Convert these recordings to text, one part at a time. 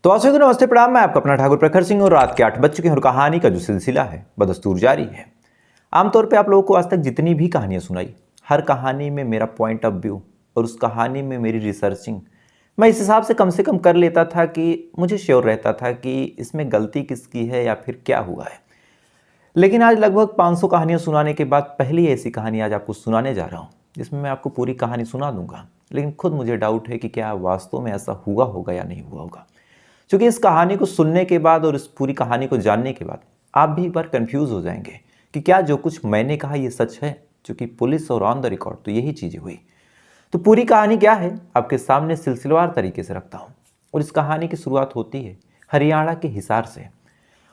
तो आप सभी को नमस्ते प्रणाम। मैं आपका अपना ठाकुर प्रखर सिंह और रात के 8 बज चुके हैं और कहानी का जो सिलसिला है बदस्तूर जारी है। आमतौर पे आप लोगों को आज तक जितनी भी कहानियां सुनाई, हर कहानी में मेरा पॉइंट ऑफ व्यू और उस कहानी में मेरी रिसर्चिंग मैं इस हिसाब से कम कर लेता था कि मुझे श्योर रहता था कि इसमें गलती किसकी है या फिर क्या हुआ है। लेकिन आज लगभग 500 कहानियां सुनाने के बाद पहली ऐसी कहानी आज आपको सुनाने जा रहा हूँ जिसमें मैं आपको पूरी कहानी सुना दूंगा, लेकिन खुद मुझे डाउट है कि क्या वास्तव में ऐसा हुआ होगा या नहीं हुआ होगा। क्योंकि इस कहानी को सुनने के बाद और इस पूरी कहानी को जानने के बाद आप भी एक बार कंफ्यूज हो जाएंगे कि क्या जो कुछ मैंने कहा ये सच है, क्योंकि पुलिस और ऑन द रिकॉर्ड तो यही चीज़ें हुई। तो पूरी कहानी क्या है आपके सामने सिलसिलेवार तरीके से रखता हूँ। और इस कहानी की शुरुआत होती है हरियाणा के हिसार से।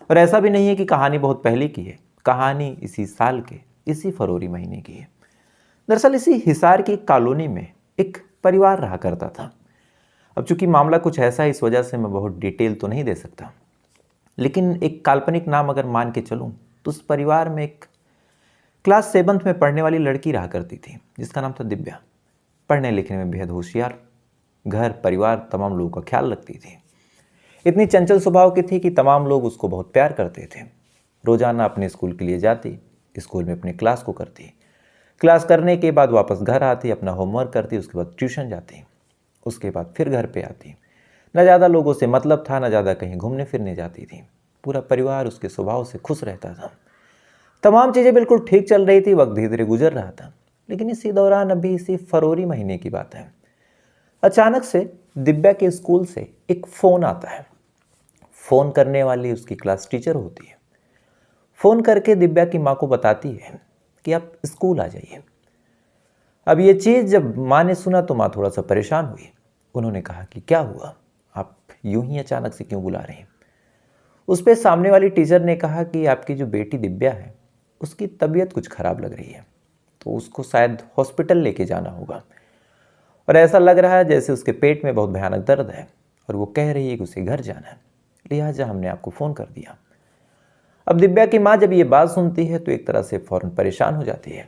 और ऐसा भी नहीं है कि कहानी बहुत पहले की है, कहानी इसी साल के इसी फरवरी महीने की है। दरअसल इसी हिसार की कॉलोनी में एक परिवार रहा करता था। अब चूंकि मामला कुछ ऐसा है इस वजह से मैं बहुत डिटेल तो नहीं दे सकता, लेकिन एक काल्पनिक नाम अगर मान के चलूं तो उस परिवार में एक क्लास 7th में पढ़ने वाली लड़की रहा करती थी जिसका नाम था दिव्या। पढ़ने लिखने में बेहद होशियार, घर परिवार तमाम लोगों का ख्याल रखती थी। इतनी चंचल स्वभाव की थी कि तमाम लोग उसको बहुत प्यार करते थे। रोजाना अपने स्कूल के लिए जाती, स्कूल में अपनी क्लास को करती, क्लास करने के बाद वापस घर आती, अपना होमवर्क करती, उसके बाद ट्यूशन जाती, उसके बाद फिर घर पे आती। न ज़्यादा लोगों से मतलब था, न ज़्यादा कहीं घूमने फिरने जाती थी। पूरा परिवार उसके स्वभाव से खुश रहता था। तमाम चीज़ें बिल्कुल ठीक चल रही थी, वक्त धीरे धीरे गुजर रहा था। लेकिन इसी दौरान अभी इसी फरवरी महीने की बात है, अचानक से दिव्या के स्कूल से एक फ़ोन आता है। फ़ोन करने वाली उसकी क्लास टीचर होती है। फ़ोन करके दिव्या की माँ को बताती है कि आप स्कूल आ जाइए। अब ये चीज़ जब माँ ने सुना तो माँ थोड़ा सा परेशान हुई। उन्होंने कहा कि क्या हुआ, आप यूं ही अचानक से क्यों बुला रहे हैं। उस पर सामने वाली टीचर ने कहा कि आपकी जो बेटी दिव्या है उसकी तबीयत कुछ ख़राब लग रही है, तो उसको शायद हॉस्पिटल लेके जाना होगा। और ऐसा लग रहा है जैसे उसके पेट में बहुत भयानक दर्द है और वो कह रही है कि उसे घर जाना है, लिहाजा हमने आपको फ़ोन कर दिया। अब दिव्या की माँ जब ये बात सुनती है तो एक तरह से फ़ौरन परेशान हो जाती है।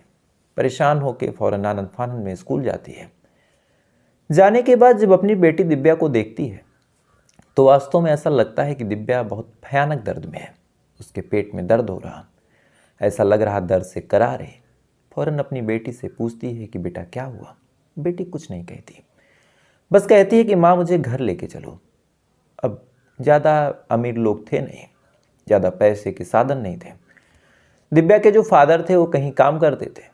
परेशान होकर फ़ौरन आनंद फानंद में स्कूल जाती है। जाने के बाद जब अपनी बेटी दिव्या को देखती है तो वास्तव में ऐसा लगता है कि दिव्या बहुत भयानक दर्द में है। उसके पेट में दर्द हो रहा, ऐसा लग रहा दर्द से कराह रही। फ़ौरन अपनी बेटी से पूछती है कि बेटा क्या हुआ। बेटी कुछ नहीं कहती, बस कहती है कि माँ मुझे घर लेके चलो। अब ज़्यादा अमीर लोग थे नहीं, ज़्यादा पैसे के साधन नहीं थे। दिव्या के जो फादर थे वो कहीं काम करते थे,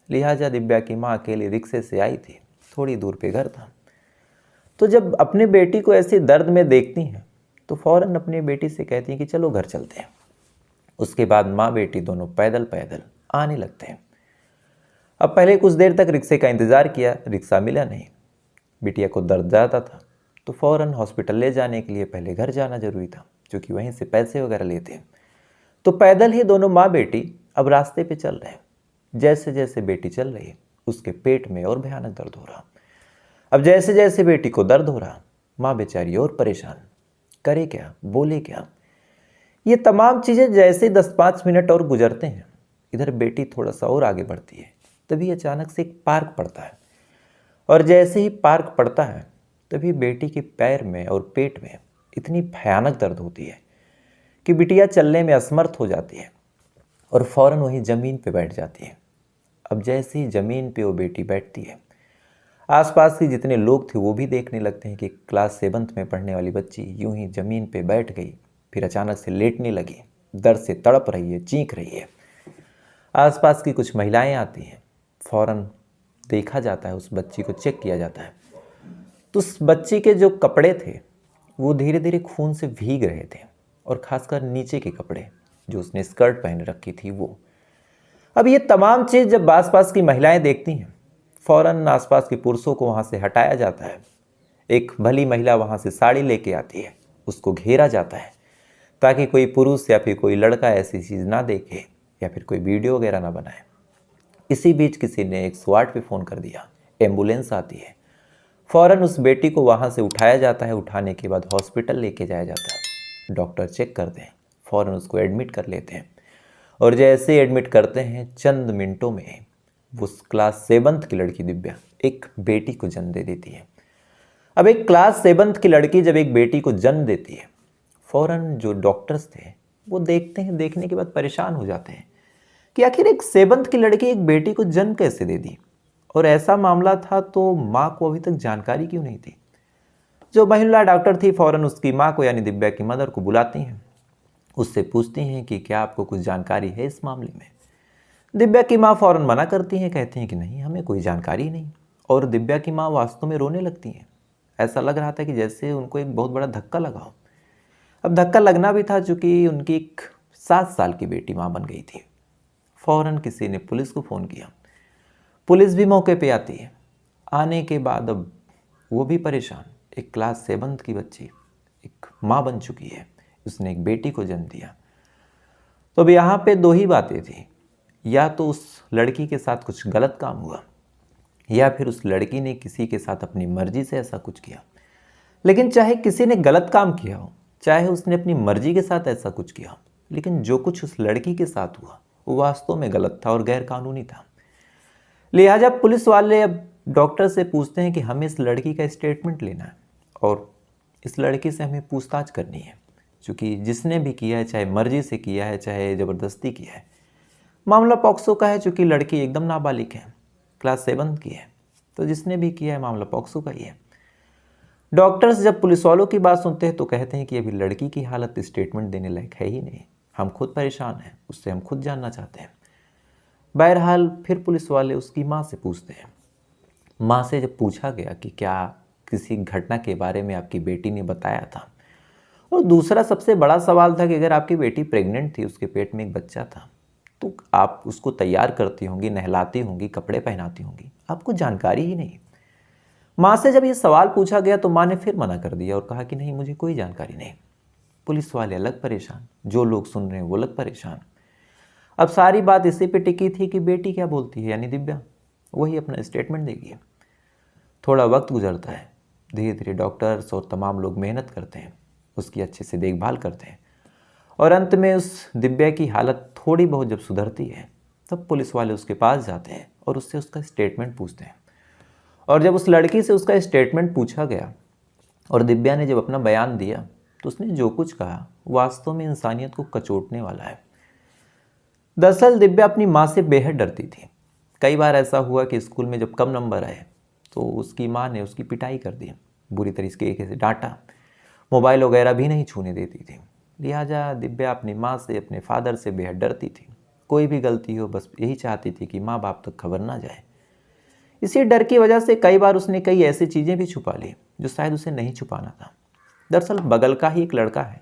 लिहाजा दिव्या की माँ अकेले रिक्शे से आई थी, थोड़ी दूर पे घर था। तो जब अपनी बेटी को ऐसे दर्द में देखती हैं तो फ़ौरन अपनी बेटी से कहती हैं कि चलो घर चलते हैं। उसके बाद माँ बेटी दोनों पैदल पैदल आने लगते हैं। अब पहले कुछ देर तक रिक्शे का इंतज़ार किया, रिक्शा मिला नहीं। बिटिया को दर्द ज़्यादा था तो फ़ौरन हॉस्पिटल ले जाने के लिए पहले घर जाना जरूरी था, क्योंकि वहीं से पैसे वगैरह लेते हैं। तो पैदल ही दोनों माँ बेटी अब रास्ते पे चल रहे हैं। जैसे जैसे बेटी चल रही है उसके पेट में और भयानक दर्द हो रहा। अब जैसे जैसे बेटी को दर्द हो रहा, माँ बेचारी और परेशान, करे क्या बोले क्या। ये तमाम चीज़ें जैसे 10-5 मिनट और गुजरते हैं, इधर बेटी थोड़ा सा और आगे बढ़ती है। तभी अचानक से एक पार्क पड़ता है और जैसे ही पार्क पड़ता है तभी बेटी के पैर में और पेट में इतनी भयानक दर्द होती है कि बिटिया चलने में असमर्थ हो जाती है और फ़ौरन वहीं ज़मीन पे बैठ जाती है। अब जैसे ही ज़मीन पे वो बेटी बैठती है, आसपास के जितने लोग थे वो भी देखने लगते हैं कि क्लास 7th में पढ़ने वाली बच्ची यूं ही ज़मीन पे बैठ गई, फिर अचानक से लेटने लगी, दर्द से तड़प रही है, चीख रही है। आसपास की कुछ महिलाएं आती हैं, फ़ौरन देखा जाता है, उस बच्ची को चेक किया जाता है तो उस बच्ची के जो कपड़े थे वो धीरे धीरे खून से भीग रहे थे, और ख़ासकर नीचे के कपड़े जो उसने स्कर्ट पहन रखी थी वो। अब ये तमाम चीज़ जब आसपास की महिलाएं देखती हैं, फ़ौरन आसपास के पुरुषों को वहाँ से हटाया जाता है। एक भली महिला वहाँ से साड़ी लेके आती है, उसको घेरा जाता है ताकि कोई पुरुष या फिर कोई लड़का ऐसी चीज़ ना देखे या फिर कोई वीडियो वगैरह ना बनाए। इसी बीच किसी ने 108 पे फ़ोन कर दिया, एम्बुलेंस आती है। फ़ौरन उस बेटी को वहाँ से उठाया जाता है, उठाने के बाद हॉस्पिटल लेके जाया जाता है। डॉक्टर चेक करते हैं, फ़ौरन उसको एडमिट कर लेते हैं और जैसे एडमिट करते हैं चंद मिनटों में वो क्लास 7th की लड़की दिव्या एक बेटी को जन्म दे देती है। अब एक क्लास 7th की लड़की जब एक बेटी को जन्म देती है, फौरन जो डॉक्टर्स थे वो देखते हैं, देखने के बाद परेशान हो जाते हैं कि आखिर एक 7th की लड़की एक बेटी को जन्म कैसे दे दी, और ऐसा मामला था तो माँ को अभी तक जानकारी क्यों नहीं थी। जो महिला डॉक्टर थी फौरन उसकी माँ को यानी दिव्या की मदर को बुलाती हैं, उससे पूछती हैं कि क्या आपको कुछ जानकारी है इस मामले में। दिव्या की माँ फौरन मना करती हैं, कहती हैं कि नहीं, हमें कोई जानकारी नहीं। और दिव्या की माँ वास्तव में रोने लगती हैं। ऐसा लग रहा था कि जैसे उनको एक बहुत बड़ा धक्का लगा हो। अब धक्का लगना भी था चूँकि उनकी एक 7 साल की बेटी माँ बन गई थी। फौरन किसी ने पुलिस को फ़ोन किया, पुलिस भी मौके पे आती है। आने के बाद अब वो भी परेशान, एक क्लास 7th की बच्ची एक माँ बन चुकी है, उसने एक बेटी को जन्म दिया। तो अब यहाँ पे 2 ही बातें थी, या तो उस लड़की के साथ कुछ गलत काम हुआ या फिर उस लड़की ने किसी के साथ अपनी मर्जी से ऐसा कुछ किया। लेकिन चाहे किसी ने गलत काम किया हो, चाहे उसने अपनी मर्जी के साथ ऐसा कुछ किया हो, लेकिन जो कुछ उस लड़की के साथ हुआ वो वास्तव में गलत था और गैर कानूनी था। लिहाजा पुलिस वाले अब डॉक्टर से पूछते हैं कि हमें इस लड़की का स्टेटमेंट लेना है और इस लड़की से हमें पूछताछ करनी है, क्योंकि जिसने भी किया है, चाहे मर्जी से किया है चाहे ज़बरदस्ती किया है, मामला पॉक्सो का है। चूँकि लड़की एकदम नाबालिग है, क्लास 7 की है, तो जिसने भी किया है मामला पॉक्सो का ही है। डॉक्टर्स जब पुलिस वालों की बात सुनते हैं तो कहते हैं कि अभी लड़की की हालत स्टेटमेंट देने लायक है ही नहीं, हम खुद परेशान हैं, उससे हम खुद जानना चाहते हैं। बहरहाल फिर पुलिस वाले उसकी माँ से पूछते हैं। माँ से जब पूछा गया कि क्या किसी घटना के बारे में आपकी बेटी ने बताया था, और दूसरा सबसे बड़ा सवाल था कि अगर आपकी बेटी प्रेग्नेंट थी, उसके पेट में एक बच्चा था, तो आप उसको तैयार करती होंगी, नहलाती होंगी, कपड़े पहनाती होंगी, आपको जानकारी ही नहीं। माँ से जब ये सवाल पूछा गया तो माँ ने फिर मना कर दिया और कहा कि नहीं, मुझे कोई जानकारी नहीं। पुलिस वाले अलग परेशान, जो लोग सुन रहे हैं वो अलग परेशान। अब सारी बात इसी पे टिकी थी कि बेटी क्या बोलती है, यानी दिव्या वही अपना स्टेटमेंट देगी। थोड़ा वक्त गुजरता है, धीरे धीरे डॉक्टर्स और तमाम लोग मेहनत करते हैं, उसकी अच्छे से देखभाल करते हैं, और अंत में उस दिव्या की हालत थोड़ी बहुत जब सुधरती है तब पुलिस वाले उसके पास जाते हैं और उससे उसका स्टेटमेंट पूछते हैं। और जब उस लड़की से उसका स्टेटमेंट पूछा गया और दिव्या ने जब अपना बयान दिया तो उसने जो कुछ कहा वास्तव में इंसानियत को कचोटने वाला है। दरअसल दिव्या अपनी माँ से बेहद डरती थी। कई बार ऐसा हुआ कि स्कूल में जब कम नंबर आए तो उसकी माँ ने उसकी पिटाई कर दी, बुरी तरीके से डांटा, मोबाइल वगैरह भी नहीं छूने देती थी। लिहाजा दिव्या अपनी माँ से, अपने फादर से बेहद डरती थी। कोई भी गलती हो बस यही चाहती थी कि माँ बाप तक खबर ना जाए। इसी डर की वजह से कई बार उसने कई ऐसी चीज़ें भी छुपा ली जो शायद उसे नहीं छुपाना था। दरअसल बगल का ही एक लड़का है,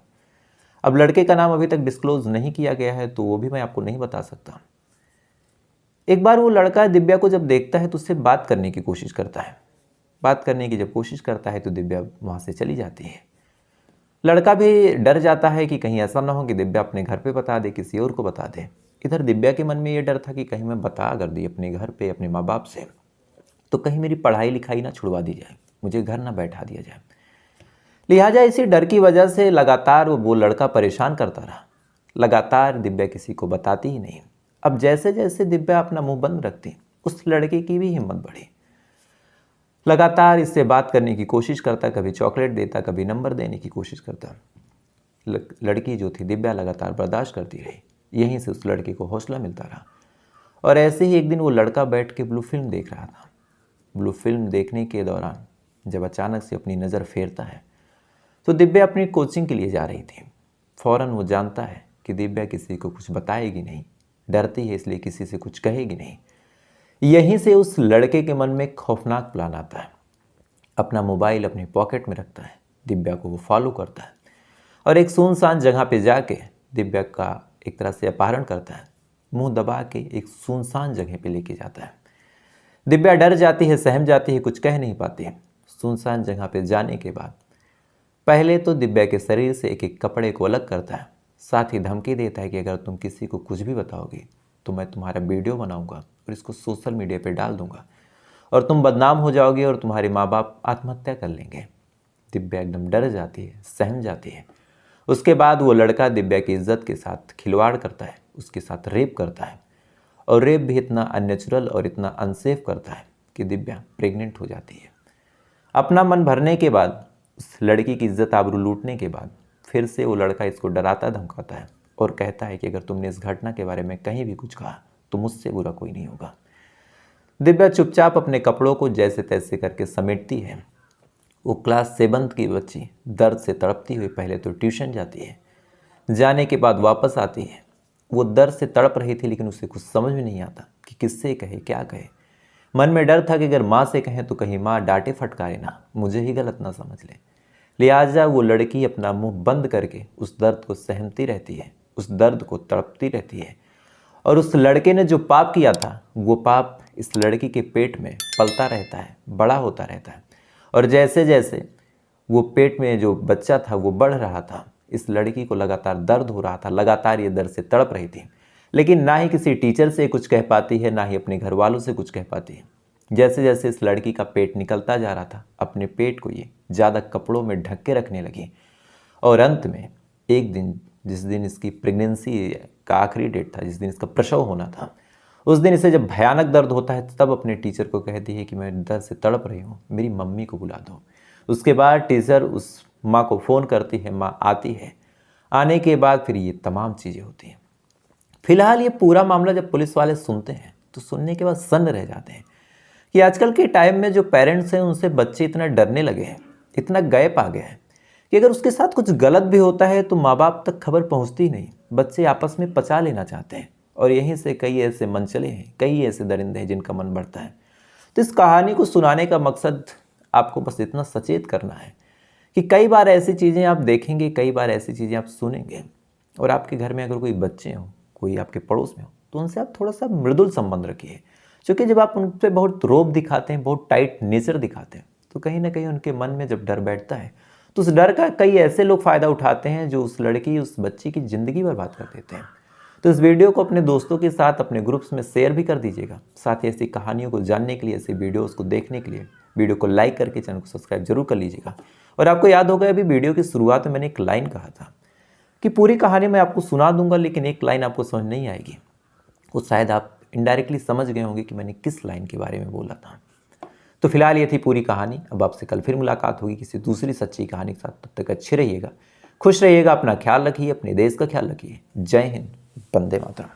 अब लड़के का नाम अभी तक डिस्क्लोज नहीं किया गया है तो वो भी मैं आपको नहीं बता सकता। एक बार वो लड़का दिव्या को जब देखता है तो उससे बात करने की कोशिश करता है। बात करने की जब कोशिश करता है तो दिव्या वहाँ से चली जाती है। लड़का भी डर जाता है कि कहीं ऐसा ना हो कि दिव्या अपने घर पे बता दे, किसी और को बता दे। इधर दिव्या के मन में ये डर था कि कहीं मैं बता अगर दी अपने घर पे, अपने माँ बाप से, तो कहीं मेरी पढ़ाई लिखाई ना छुड़वा दी जाए, मुझे घर ना बैठा दिया जाए। लिहाजा इसी डर की वजह से लगातार वो लड़का परेशान करता रहा। लगातार दिव्या किसी को बताती ही नहीं। अब जैसे जैसे दिव्या अपना मुंह बंद रखती, उस लड़के की भी हिम्मत बढ़ी। लगातार इससे बात करने की कोशिश करता, कभी चॉकलेट देता, कभी नंबर देने की कोशिश करता। लड़की जो थी दिव्या लगातार बर्दाश्त करती रही। यहीं से उस लड़के को हौसला मिलता रहा। और ऐसे ही एक दिन वो लड़का बैठ के ब्लू फिल्म देख रहा था। ब्लू फिल्म देखने के दौरान जब अचानक से अपनी नज़र फेरता है तो दिव्या अपनी कोचिंग के लिए जा रही थी। फ़ौरन वो जानता है कि दिव्या किसी को कुछ बताएगी नहीं, डरती है इसलिए किसी से कुछ कहेगी नहीं। यहीं से उस लड़के के मन में खौफनाक प्लान आता है। अपना मोबाइल अपनी पॉकेट में रखता है, दिव्या को वो फॉलो करता है और एक सुनसान जगह पे जाके दिव्या का एक तरह से अपहरण करता है। मुंह दबा के एक सुनसान जगह पे लेके जाता है। दिव्या डर जाती है, सहम जाती है, कुछ कह नहीं पाती। सुनसान जगह पे जाने के बाद पहले तो दिव्या के शरीर से एक एक कपड़े को अलग करता है, साथ ही धमकी देता है कि अगर तुम किसी को कुछ भी बताओगी तो मैं तुम्हारा वीडियो बनाऊंगा और इसको सोशल मीडिया पे डाल दूंगा और तुम बदनाम हो जाओगे और तुम्हारे माँ बाप आत्महत्या कर लेंगे। दिव्या एकदम डर जाती है, सहम जाती है। उसके बाद वो लड़का दिव्या की इज्जत के साथ खिलवाड़ करता है, उसके साथ रेप करता है और रेप भी इतना अननेचुरल और इतना अनसेफ करता है कि दिव्या प्रेग्नेंट हो जाती है। अपना मन भरने के बाद, उस लड़की की इज्जत आबरू लूटने के बाद फिर से वो लड़का इसको डराता धमकाता है और कहता है कि अगर तुमने इस घटना के बारे में कहीं भी कुछ कहा तो मुझसे बुरा कोई नहीं होगा। दिव्या चुपचाप अपने कपड़ों को जैसे तैसे करके समेटती है। वो क्लास 7 की बच्ची दर्द से तड़पती हुई पहले तो ट्यूशन जाती है, जाने के बाद वापस आती है। वो दर्द से तड़प रही थी लेकिन उसे कुछ समझ में नहीं आता कि किससे कहे, क्या कहे। मन में डर था कि अगर माँ से कहें तो कहीं माँ डांटे फटकारे ना, मुझे ही गलत ना समझ ले। लिहाजा वो लड़की अपना मुंह बंद करके उस दर्द को सहमती रहती है, उस दर्द को तड़पती रहती है। और उस लड़के ने जो पाप किया था वो पाप इस लड़की के पेट में पलता रहता है, बड़ा होता रहता है। और जैसे जैसे वो पेट में जो बच्चा था वो बढ़ रहा था, इस लड़की को लगातार दर्द हो रहा था, लगातार ये दर्द से तड़प रही थी। लेकिन ना ही किसी टीचर से कुछ कह पाती है, ना ही अपने घर वालों से कुछ कह पाती है। जैसे जैसे इस लड़की का पेट निकलता जा रहा था, अपने पेट को ये ज़्यादा कपड़ों में ढक के रखने लगी। और अंत में एक दिन, जिस दिन इसकी प्रेगनेंसी का आखिरी डेट था, जिस दिन इसका प्रसव होना था, उस दिन इसे जब भयानक दर्द होता है तब अपने टीचर को कहती है कि मैं दर्द से तड़प रही हूँ, मेरी मम्मी को बुला दो। उसके बाद टीचर उस माँ को फ़ोन करती है, माँ आती है। आने के बाद फिर ये तमाम चीज़ें होती हैं। फिलहाल ये पूरा मामला जब पुलिस वाले सुनते हैं तो सुनने के बाद सन्न रह जाते हैं कि आजकल के टाइम में जो पेरेंट्स हैं उनसे बच्चे इतना डरने लगे हैं, इतना गैप आ गया है कि अगर उसके साथ कुछ गलत भी होता है तो माँ बाप तक खबर पहुँचती नहीं, बच्चे आपस में पचा लेना चाहते हैं। और यहीं से कई ऐसे मनचले हैं, कई ऐसे दरिंदे हैं जिनका मन बढ़ता है। तो इस कहानी को सुनाने का मकसद आपको बस इतना सचेत करना है कि कई बार ऐसी चीज़ें आप देखेंगे, कई बार ऐसी चीज़ें आप सुनेंगे, और आपके घर में अगर कोई बच्चे हों, कोई आपके पड़ोस में हो, तो उनसे आप थोड़ा सा मृदुल संबंध रखिए। क्योंकि जब आप उन पर बहुत रोब दिखाते हैं, बहुत टाइट नेचर दिखाते हैं, तो कहीं ना कहीं उनके मन में जब डर बैठता है तो उस डर का कई ऐसे लोग फ़ायदा उठाते हैं जो उस लड़की, उस बच्ची की ज़िंदगी बर्बाद कर देते हैं। तो इस वीडियो को अपने दोस्तों के साथ, अपने ग्रुप्स में शेयर भी कर दीजिएगा। साथ ही ऐसी कहानियों को जानने के लिए, ऐसी वीडियोज़ को देखने के लिए वीडियो को लाइक करके चैनल को सब्सक्राइब जरूर कर लीजिएगा। और आपको याद होगा अभी वीडियो की शुरुआत में मैंने एक लाइन कहा था कि पूरी कहानी मैं आपको सुना दूंगा लेकिन एक लाइन आपको समझ नहीं आएगी। वो शायद आप इनडायरेक्टली समझ गए होंगे कि मैंने किस लाइन के बारे में बोला था। तो फिलहाल ये थी पूरी कहानी। अब आपसे कल फिर मुलाकात होगी किसी दूसरी सच्ची कहानी के साथ। तब तक अच्छे रहिएगा, खुश रहिएगा, अपना ख्याल रखिए, अपने देश का ख्याल रखिए। जय हिंद, वंदे मातरम।